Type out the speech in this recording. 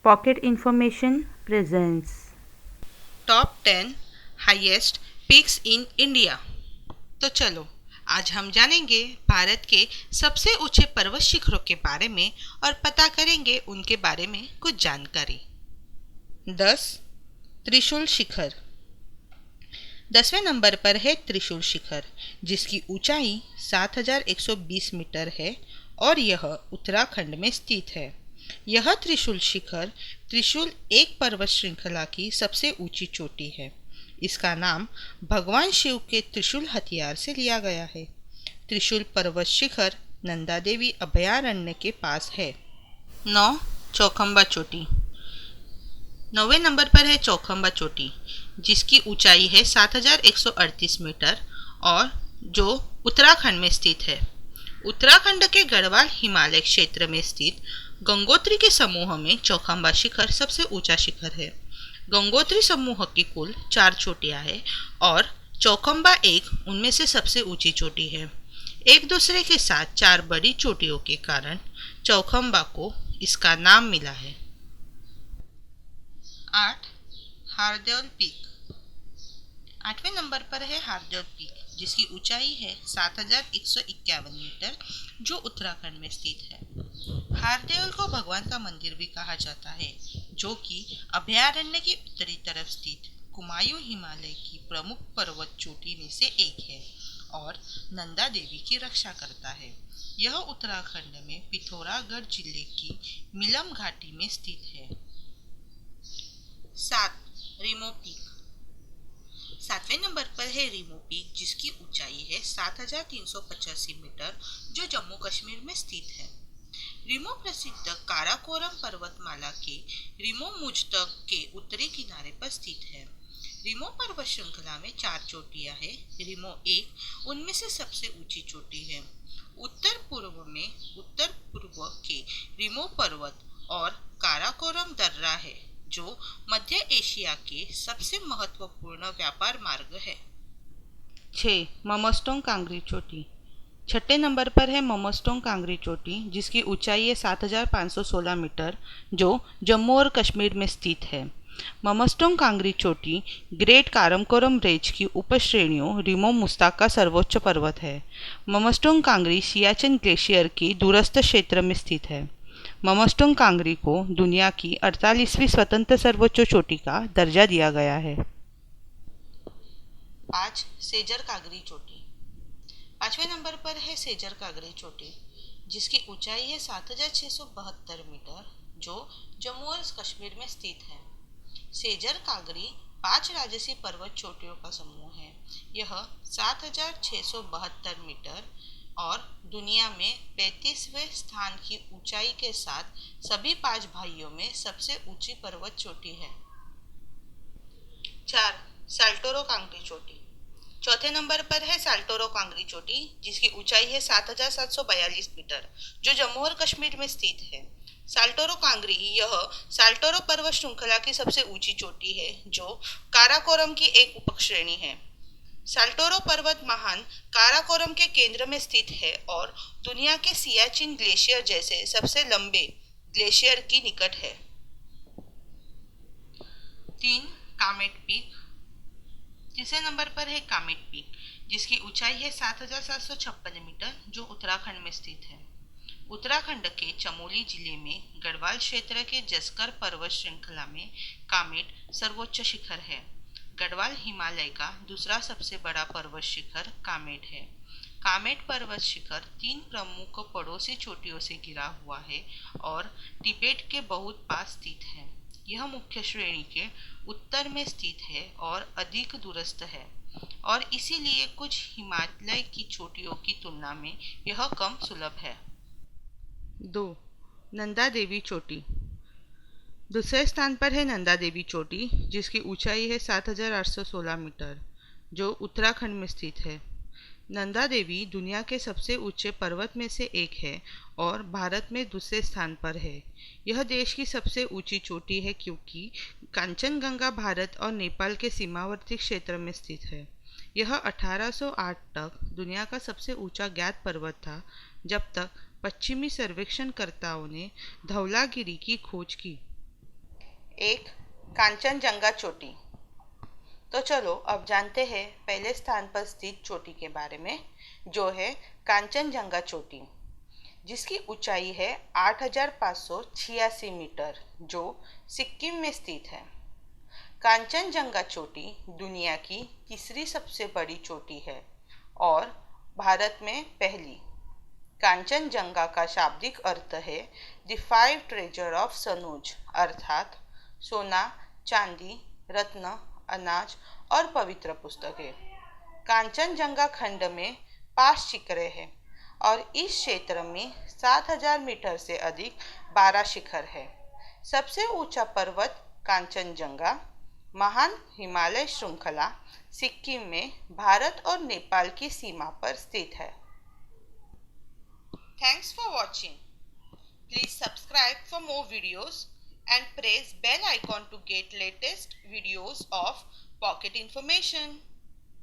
Pocket Information presents top 10 highest peaks in India. तो चलो आज हम जानेंगे भारत के सबसे ऊंचे पर्वत शिखरों के बारे में और पता करेंगे उनके बारे में कुछ जानकारी। 10 त्रिशूल शिखर। 10वें नंबर पर है त्रिशूल शिखर, जिसकी ऊंचाई 7120 मीटर है और यह उत्तराखंड में स्थित है। यह त्रिशूल शिखर त्रिशूल एक पर्वत श्रृंखला की सबसे ऊंची चोटी है। इसका नाम भगवान शिव के त्रिशूल हथियार से लिया गया है। त्रिशूल पर्वत शिखर नंदा देवी अभयारण्य के पास है। 9 चौखंबा चोटी। 9वें नंबर पर है चौखंबा चोटी, जिसकी ऊंचाई है 7138 मीटर और जो उत्तराखंड में स्थित है। उत्तराखंड के गढ़वाल हिमालय क्षेत्र में स्थित गंगोत्री के समूह में चौखंबा शिखर सबसे ऊंचा शिखर है। गंगोत्री समूह की कुल 4 चोटियां हैं और चौखंबा एक उनमें से सबसे ऊंची चोटी है। एक दूसरे के साथ 4 बड़ी चोटियों के कारण चौखंबा को इसका नाम मिला है। 8 हारदेवल पीक। 8वें नंबर पर है हारदेवल पीक, जिसकी ऊंचाई है 7151 मीटर, जो उत्तराखंड में स्थित है। हारदेवल को भगवान का मंदिर भी कहा जाता है, जो कि अभयारण्य की उत्तरी तरफ स्थित कुमायूं हिमालय की प्रमुख पर्वत चोटी में से एक है और नंदा देवी की रक्षा करता है। यह उत्तराखंड में पिथौरागढ़ जिले की मिलम घाटी में स्थित है। 7 रीमो पीक। 7वें नंबर पर है रीमो पीक, जिसकी ऊंचाई है 7385 मीटर, जो जम्मू कश्मीर में स्थित है। रीमो प्रसिद्ध काराकोरम पर्वतमाला के रीमो मुझतक के उत्तरी किनारे पर स्थित है। रीमो पर्वत श्रृंखला में 4 चोटियां हैं। रीमो एक उनमें से सबसे ऊंची चोटी है। उत्तर पूर्व में उत्तर पूर्व के रीमो पर्वत और काराकोरम दर्रा है, जो मध्य एशिया के सबसे महत्वपूर्ण व्यापार मार्ग है। 6 ममोस्टोंग कांगरी चोटी। 6ठे नंबर पर है ममोस्टोंग कांगरी चोटी, जिसकी ऊंचाई है 7516 मीटर, जो जम्मू और कश्मीर में स्थित है। ममोस्टोंग कांगरी चोटी ग्रेट काराकोरम रेंज की उपश्रेणियों रीमो मुस्ताक का सर्वोच्च पर्वत है। ममोस्टोंग कांगरी सियाचिन ग्लेशियर के दूरस्थ क्षेत्र में स्थित है। ममोस्टोंग कांगरी को दुनिया की 48वीं स्वतंत्र सर्वोच्च चोटी का दर्जा दिया गया है। 5 सेजर कागरी चोटी। 5वें नंबर पर है सेजर कागरी चोटी, जिसकी ऊंचाई है 7672 मीटर, जो जम्मू और कश्मीर में स्थित है। सेजर कागरी 5 राजसी पर्वत चोटियों का समूह है। यह 7672 मीटर और दुनिया में 35वें स्थान की ऊंचाई के साथ सभी 5 भाइयों में सबसे ऊंची पर्वत चोटी है। 4 साल्टोरो कांगरी चोटी। चौथे नंबर पर है साल्टोरो कांगरी चोटी, जिसकी ऊंचाई है 7742 मीटर, जो जम्मू और कश्मीर में स्थित है। साल्टोरो कांगरी यह साल्टोरो पर्वत श्रृंखला की सबसे ऊंची चोटी है, जो काराकोरम की एक उपश्रेणी है। साल्टोरो पर्वत महान काराकोरम के केंद्र में स्थित है और दुनिया के सियाचिन ग्लेशियर जैसे सबसे लंबे ग्लेशियर की निकट है। 3 कामेट पीक। तीसरे नंबर पर है कामेट पीक, जिसकी ऊंचाई है 7756 मीटर, जो उत्तराखंड में स्थित है। उत्तराखंड के चमोली जिले में गढ़वाल क्षेत्र के जस्कर पर्वत श्रृंखला में कामेट सर्वोच्च शिखर है। गढ़वाल हिमालय का दूसरा सबसे बड़ा पर्वत शिखर कामेट है। कामेट पर्वत शिखर 3 प्रमुख पड़ोसी चोटियों से घिरा हुआ है और तिब्बत के बहुत पास स्थित है। यह मुख्य श्रेणी के उत्तर में स्थित है और अधिक दूरस्थ है और इसीलिए कुछ हिमालय की चोटियों की तुलना में यह कम सुलभ है। 2 नंदा देवी चोटी। दूसरे स्थान पर है नंदा देवी चोटी, जिसकी ऊंचाई है 7816 मीटर, जो उत्तराखंड में स्थित है। नंदा देवी दुनिया के सबसे ऊंचे पर्वत में से एक है और भारत में दूसरे स्थान पर है। यह देश की सबसे ऊंची चोटी है क्योंकि कांचनजंगा भारत और नेपाल के सीमावर्ती क्षेत्र में स्थित है। यह 1808 तक दुनिया का सबसे ऊंचा ज्ञात पर्वत था, जब तक पश्चिमी सर्वेक्षणकर्ताओं ने धौलागिरी की खोज की। एक, कांचनजंगा चोटी। तो चलो अब जानते हैं पहले स्थान पर स्थित चोटी के बारे में, जो है कांचनजंगा चोटी, जिसकी ऊंचाई है 8,586 मीटर, जो सिक्किम में स्थित है। कांचनजंगा चोटी दुनिया की तीसरी सबसे बड़ी चोटी है और भारत में पहली। कांचनजंगा का शाब्दिक अर्थ है द 5 ट्रेजर ऑफ सनूज, अर्थात सोना, चांदी, रत्न, अनाज और पवित्र पुस्तकें। कांचनजंगा खंड में 5 शिखरें हैं और इस क्षेत्र में 7,000 मीटर से अधिक 12 शिखर है। सबसे ऊंचा पर्वत कांचनजंगा महान हिमालय श्रृंखला सिक्किम में भारत और नेपाल की सीमा पर स्थित है। Thanks for watching. Please subscribe for more videos and press bell icon to get latest videos of pocket information.